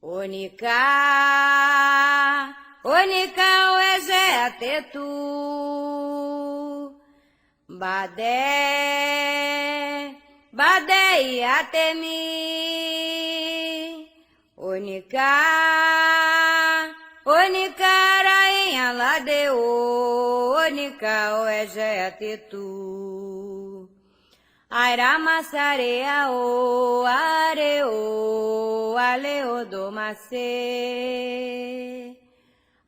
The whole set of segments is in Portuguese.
Onika, Onika weze atetu, Bade, Bade ateni, Onika, Onika rainha ladeu, Onika weze atetu. Airamasarea o areo aleo domase.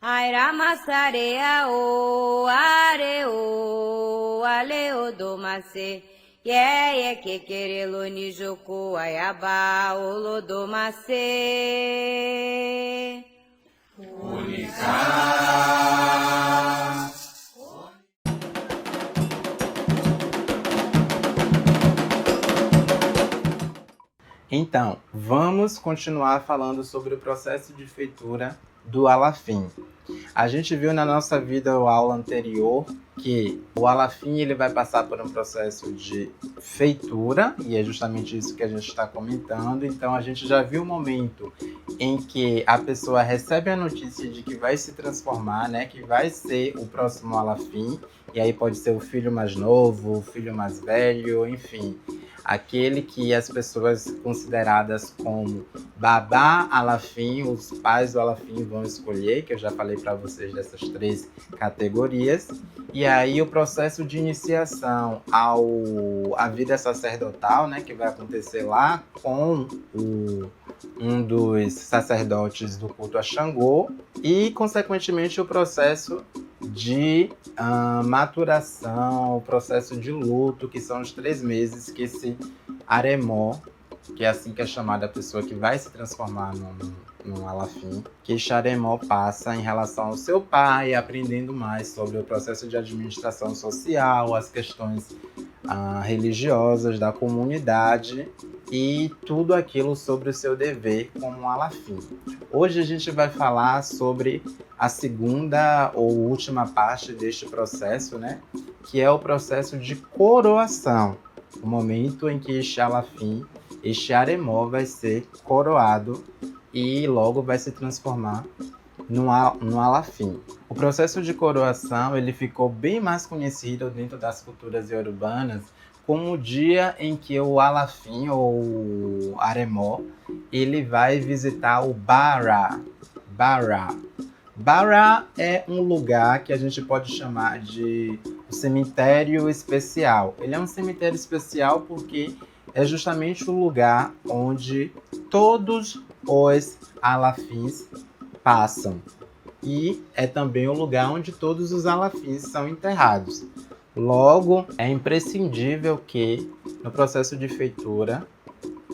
Airamasarea o areo aleo domase. Ye que querelo ni joko ayaba olo domase. Onika. Então, vamos continuar falando sobre o processo de feitura do alafim. A gente viu na nossa vida ou aula anterior que o alafim ele vai passar por um processo de feitura, e é justamente isso que a gente está comentando. Então, a gente já viu o momento em que a pessoa recebe a notícia de que vai se transformar, né, que vai ser o próximo alafim, e aí pode ser o filho mais novo, o filho mais velho, enfim, aquele que as pessoas consideradas como babá alafim, os pais do alafim vão escolher, que eu já falei para vocês dessas 3 categorias. E aí o processo de iniciação à vida sacerdotal, né, que vai acontecer lá com um dos sacerdotes do culto a Xangô, e consequentemente o processo de maturação, o processo de luto, que são os 3 meses que esse aremó, que é assim que é chamada a pessoa que vai se transformar num alafim, que esse aremó passa em relação ao seu pai, aprendendo mais sobre o processo de administração social, as questões religiosas da comunidade e tudo aquilo sobre o seu dever como um alafim. Hoje a gente vai falar sobre a segunda ou última parte deste processo, né? Que é o processo de coroação, o momento em que este alafim, este aremó vai ser coroado e logo vai se transformar num alafim. O processo de coroação ele ficou bem mais conhecido dentro das culturas iorubánas como o dia em que o alafim ou o aremó ele vai visitar o Bara. Bara é um lugar que a gente pode chamar de um cemitério especial. Ele é um cemitério especial porque é justamente o lugar onde todos os alafins passam. E é também o lugar onde todos os alafins são enterrados. Logo, é imprescindível que, no processo de feitura,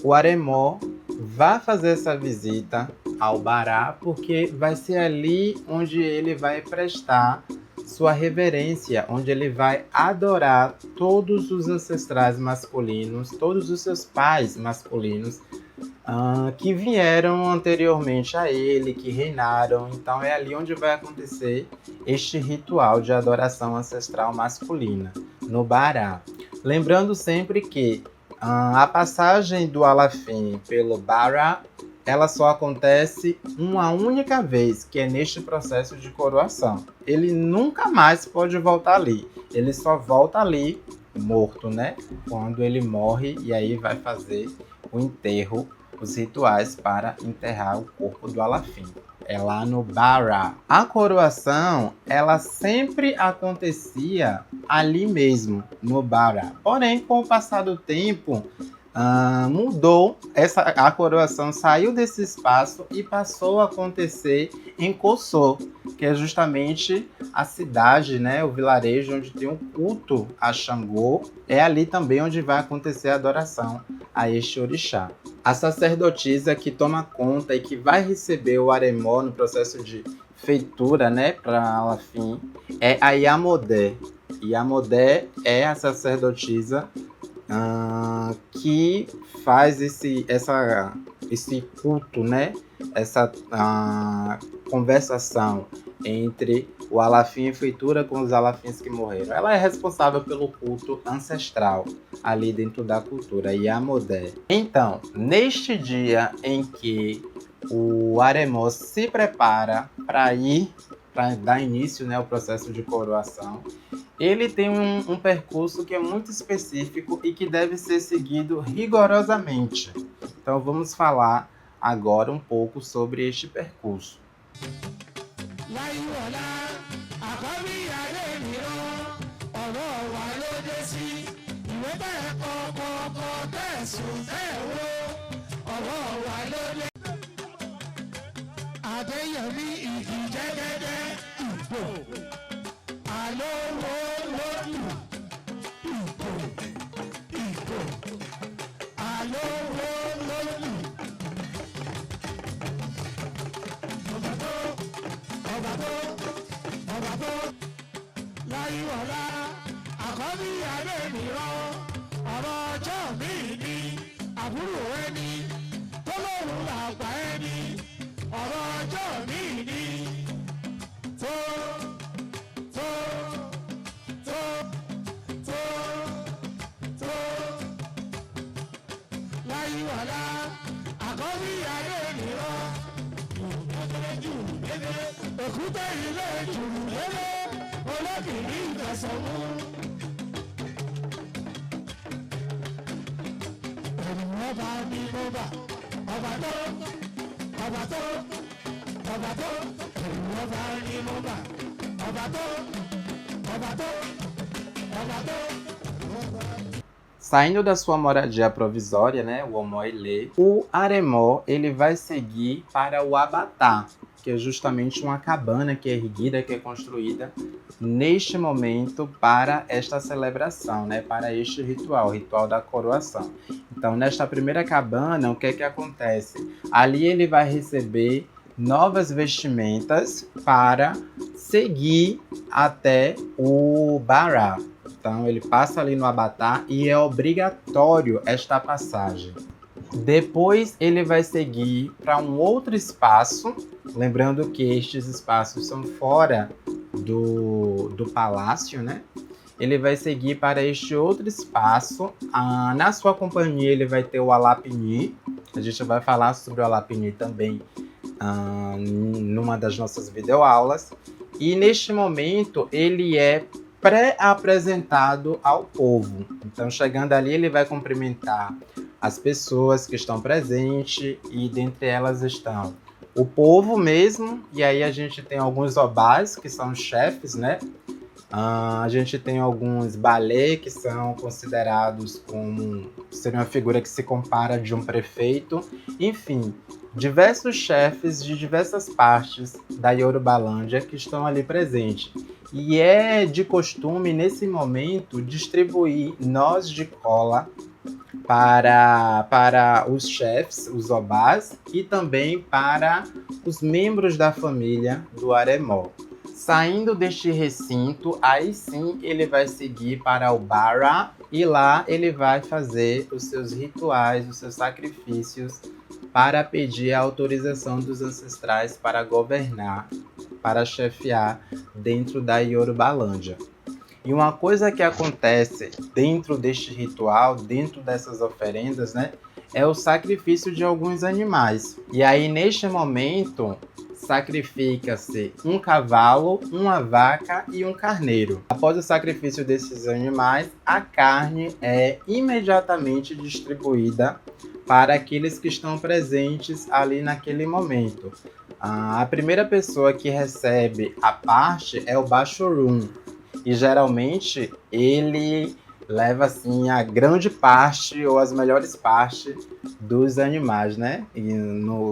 o aremó vá fazer essa visita ao Bará, porque vai ser ali onde ele vai prestar sua reverência, onde ele vai adorar todos os ancestrais masculinos, todos os seus pais masculinos, que vieram anteriormente a ele, que reinaram. Então é ali onde vai acontecer este ritual de adoração ancestral masculina, no Bará. Lembrando sempre que a passagem do alafim pelo Bará, ela só acontece uma única vez, que é neste processo de coroação. Ele nunca mais pode voltar ali. Ele só volta ali morto, né? Quando ele morre, e aí vai fazer o enterro, os rituais para enterrar o corpo do alafim. É lá no Bara. A coroação, ela sempre acontecia ali mesmo, no Bara. Porém, com o passar do tempo, mudou. A coroação saiu desse espaço e passou a acontecer em Kossô, que é justamente a cidade, né, o vilarejo onde tem um culto a Xangô. É ali também onde vai acontecer a adoração a este orixá. A sacerdotisa que toma conta e que vai receber o aremó no processo de feitura, né, para alafim, é a Yamodé. Yamodé é a sacerdotisa que faz esse culto, né? Essa conversação entre o alafim em feitura com os alafins que morreram. Ela é responsável pelo culto ancestral ali dentro da cultura, Yamodé. Então, neste dia em que o Aremó se prepara para dar início, né, ao processo de coroação, ele tem um percurso que é muito específico e que deve ser seguido rigorosamente. Então vamos falar agora um pouco sobre este percurso. Adéyẹmí igi jẹ́gẹ́dẹ́ ìbò alówó lódù ìbò alówó lódù. ọba tó láyíwọlá àkọ́bí adé mìíràn ọ̀rọ̀ ọjọ́ mi ni àbúrò ẹni tó lóun làgbà ẹni. Ọ̀rọ̀ ọjọ́ mi ni tó láyíwọlá àkọ́bí adé nìran jù lédè èkúté ilé jù lédè olókìní ìfẹsọ̀mú. ẹ̀rù ọba ni mo bà ọba tó. Ọba tó, ẹ̀rù ọba ni mo bà. Ọba tó. Saindo da sua moradia provisória, né, o Omoilê, o Aremó ele vai seguir para o Abatá, que é justamente uma cabana que é erguida, que é construída neste momento para esta celebração, né, para este ritual, o ritual da coroação. Então, nesta primeira cabana, o que é que acontece? Ali ele vai receber novas vestimentas para seguir até o Bará. Então, ele passa ali no Abatá e é obrigatório esta passagem. Depois, ele vai seguir para um outro espaço, lembrando que estes espaços são fora do palácio, né? Ele vai seguir para este outro espaço. Na sua companhia, ele vai ter o Alapini. A gente vai falar sobre o Alapini também numa das nossas videoaulas. E neste momento, ele é pré-apresentado ao povo. Então, chegando ali, ele vai cumprimentar as pessoas que estão presentes e dentre elas estão o povo mesmo, e aí a gente tem alguns obás, que são chefes, né? A gente tem alguns balé, que são considerados como seria uma figura que se compara de um prefeito. Enfim, diversos chefes de diversas partes da Yorubalândia que estão ali presentes. E é de costume, nesse momento, distribuir nós de cola para os chefes, os obás, e também para os membros da família do Aremó. Saindo deste recinto, aí sim ele vai seguir para o Bará e lá ele vai fazer os seus rituais, os seus sacrifícios para pedir a autorização dos ancestrais para governar, para chefiar dentro da Yorubalândia. E uma coisa que acontece dentro deste ritual, dentro dessas oferendas, né, é o sacrifício de alguns animais. E aí, neste momento, sacrifica-se um cavalo, uma vaca e um carneiro. Após o sacrifício desses animais, a carne é imediatamente distribuída para aqueles que estão presentes ali naquele momento. A primeira pessoa que recebe a parte é o Bashorum. E geralmente ele leva assim a grande parte ou as melhores partes dos animais, né?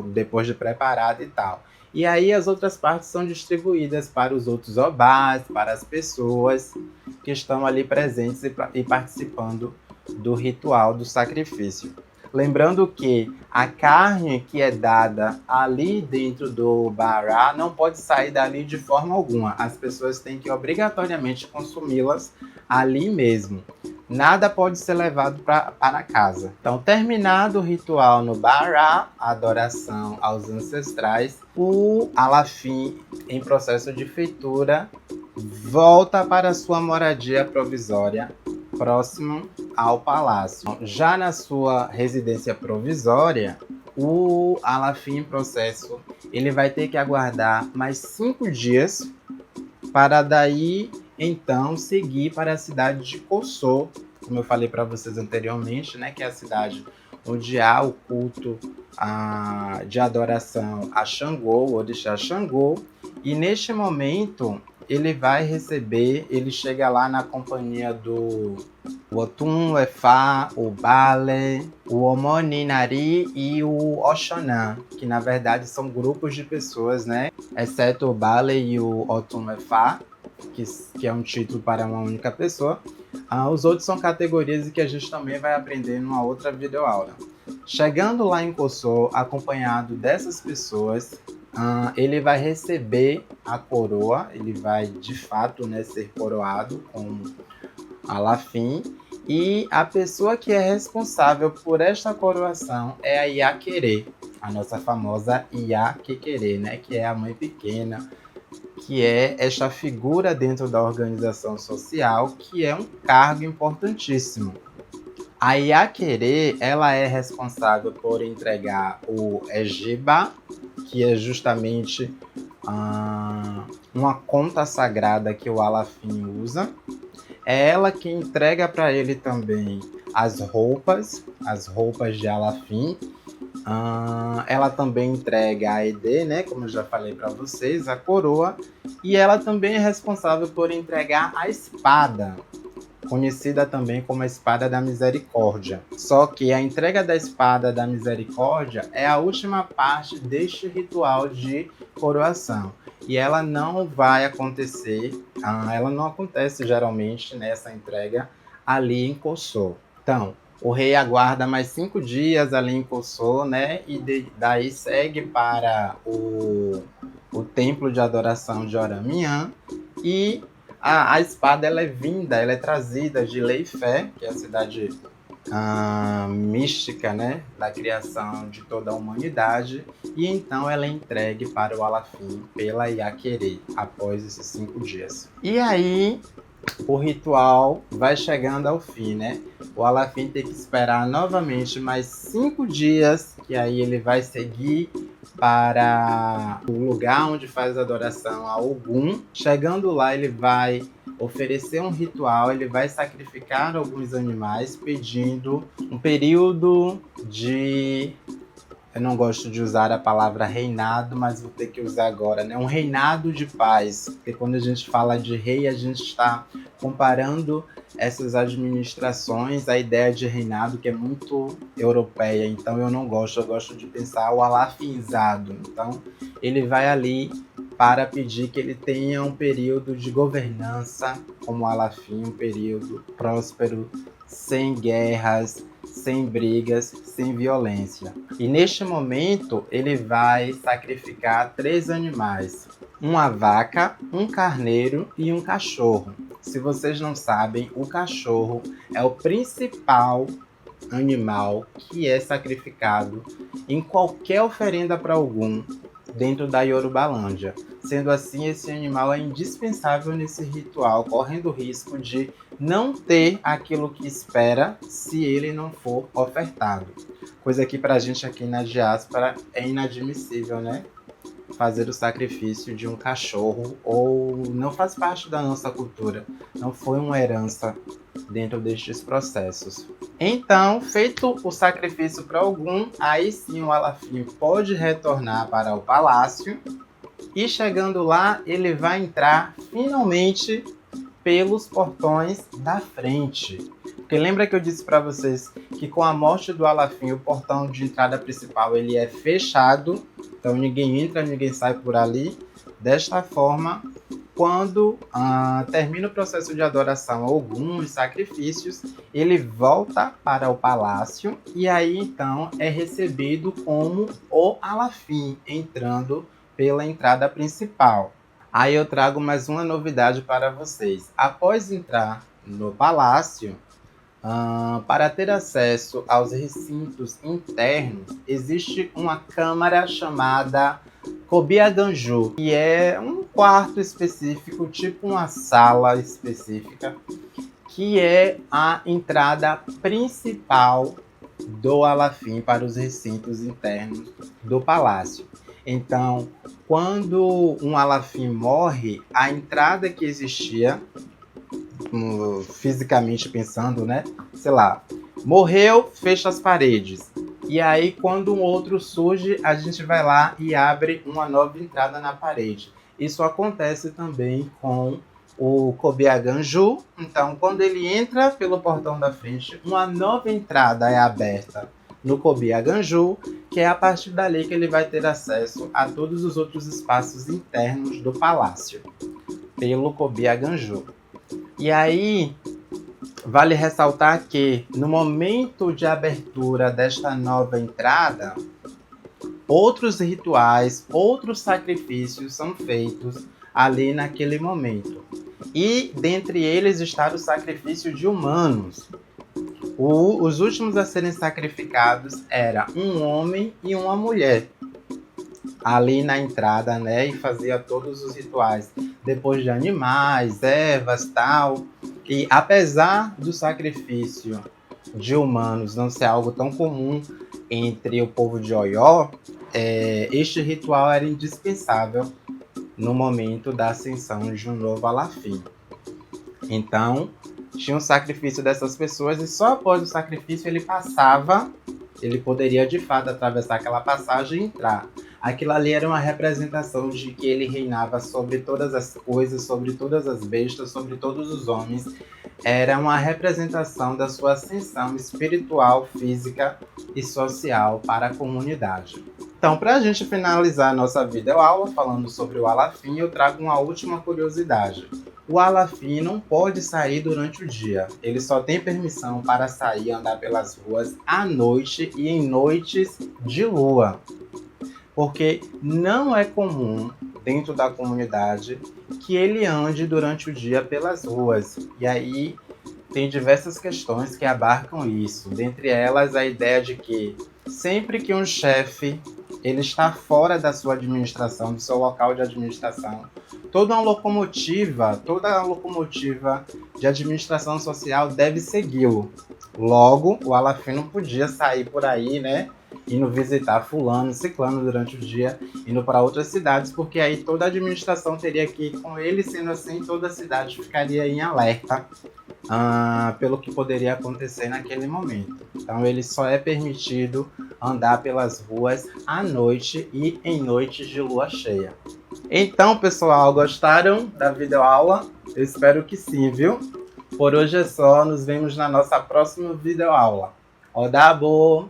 Depois de preparado e tal. E aí as outras partes são distribuídas para os outros obás, para as pessoas que estão ali presentes e participando do ritual do sacrifício. Lembrando que a carne que é dada ali dentro do Bará não pode sair dali de forma alguma. As pessoas têm que obrigatoriamente consumi-las ali mesmo. Nada pode ser levado para casa. Então, terminado o ritual no Bará, a adoração aos ancestrais, o Alafim, em processo de feitura, volta para sua moradia provisória, próximo ao palácio. Já na sua residência provisória, o Alafim em processo, ele vai ter que aguardar mais 5 dias para daí então seguir para a cidade de Cossô, como eu falei para vocês anteriormente, né, que é a cidade onde há o culto de adoração a Xangô, o orixá Xangô, e neste momento ele chega lá na companhia do Otum, Efá, o Bale, o Omoninari e o Oxanã, que na verdade são grupos de pessoas, né? Exceto o Bale e o Otum Efá, que é um título para uma única pessoa. Os outros são categorias que a gente também vai aprender numa outra videoaula. Chegando lá em Cossô, acompanhado dessas pessoas, ele vai receber a coroa, ele vai de fato, né, ser coroado com Alafim, e a pessoa que é responsável por esta coroação é a Iaquerê, a nossa famosa Iaquequerê, né, que é a mãe pequena, que é esta figura dentro da organização social, que é um cargo importantíssimo. A Iaquerê, ela é responsável por entregar o Ejiba, que é justamente uma conta sagrada que o Alafim usa. É ela que entrega para ele também as roupas de Alafim. Ela também entrega a Ede, né, como eu já falei para vocês, a coroa. E ela também é responsável por entregar a espada, conhecida também como a Espada da Misericórdia. Só que a entrega da Espada da Misericórdia é a última parte deste ritual de coroação. E ela não vai acontecer, ela não acontece geralmente nessa entrega ali em Cossô. Então, o rei aguarda mais 5 dias ali em Cossô, né? E daí segue para o templo de adoração de Oramiã. E a espada ela é trazida de Leifé, que é a cidade mística, né, da criação de toda a humanidade, e então ela é entregue para o Alafim pela Iaquerê após esses 5 dias. E aí o ritual vai chegando ao fim, né? O Alafim tem que esperar novamente mais 5 dias, que aí ele vai seguir para o lugar onde faz a adoração a Ogum. Chegando lá, ele vai oferecer um ritual, ele vai sacrificar alguns animais, pedindo um período de... Eu não gosto de usar a palavra reinado, mas vou ter que usar agora, né? Um reinado de paz. Porque quando a gente fala de rei, a gente está comparando essas administrações, a ideia de reinado que é muito europeia. Então eu não gosto, eu gosto de pensar o alafinzado. Então ele vai ali para pedir que ele tenha um período de governança como Alafim, um período próspero, sem guerras, sem brigas, sem violência. E neste momento ele vai sacrificar 3 animais: uma vaca, um carneiro e um cachorro. Se vocês não sabem, o cachorro é o principal animal que é sacrificado em qualquer oferenda para algum dentro da Yorubalândia. Sendo assim, esse animal é indispensável nesse ritual, correndo o risco de não ter aquilo que espera se ele não for ofertado. Coisa que para a gente aqui na diáspora é inadmissível, né? Fazer o sacrifício de um cachorro, ou não faz parte da nossa cultura, não foi uma herança dentro destes processos. Então, feito o sacrifício para algum, aí sim o Alafim pode retornar para o palácio, e chegando lá, ele vai entrar finalmente pelos portões da frente. Porque lembra que eu disse para vocês que com a morte do Alafim, o portão de entrada principal ele é fechado, então ninguém entra, ninguém sai por ali. Desta forma, quando termina o processo de adoração a Ogum e sacrifícios, ele volta para o palácio e aí então é recebido como o Alafim, entrando pela entrada principal. Aí eu trago mais uma novidade para vocês. Após entrar no palácio, para ter acesso aos recintos internos, existe uma câmara chamada Kobiaganju, que é um quarto específico, tipo uma sala específica, que é a entrada principal do Alafim para os recintos internos do palácio. Então, quando um Alafim morre, a entrada que existia, fisicamente pensando, né? Sei lá, morreu, fecha as paredes. E aí, quando um outro surge, a gente vai lá e abre uma nova entrada na parede. Isso acontece também com o Kobyaganja. Então, quando ele entra pelo portão da frente, uma nova entrada é aberta no Kobyaganja, que é a partir dali que ele vai ter acesso a todos os outros espaços internos do palácio, pelo Kobyaganja. E aí, vale ressaltar que, no momento de abertura desta nova entrada, outros rituais, outros sacrifícios são feitos ali naquele momento. E dentre eles está o sacrifício de humanos. Os últimos a serem sacrificados era um homem e uma mulher. Ali na entrada, né? E fazia todos os rituais. Depois de animais, ervas, tal. E apesar do sacrifício de humanos não ser algo tão comum entre o povo de Oió, este ritual era indispensável no momento da ascensão de um novo Alafim. Então, tinha um sacrifício dessas pessoas e só após o sacrifício ele poderia de fato atravessar aquela passagem e entrar. Aquilo ali era uma representação de que ele reinava sobre todas as coisas, sobre todas as bestas, sobre todos os homens. Era uma representação da sua ascensão espiritual, física e social para a comunidade. Então, para a gente finalizar a nossa videoaula falando sobre o Alafim, eu trago uma última curiosidade. O Alafim não pode sair durante o dia. Ele só tem permissão para sair e andar pelas ruas à noite e em noites de lua. Porque não é comum dentro da comunidade que ele ande durante o dia pelas ruas. E aí tem diversas questões que abarcam isso. Dentre elas, a ideia de que sempre que um chefe ele está fora da sua administração, do seu local de administração, toda a locomotiva de administração social deve segui-lo. Logo, o Alafim não podia sair por aí, né? Indo visitar fulano, ciclano durante o dia, indo para outras cidades, porque aí toda a administração teria que ir com ele, sendo assim, toda a cidade ficaria em alerta pelo que poderia acontecer naquele momento. Então ele só é permitido andar pelas ruas à noite e em noites de lua cheia. Então, pessoal, gostaram da videoaula? Eu espero que sim, viu? Por hoje é só, nos vemos na nossa próxima videoaula. Odabo!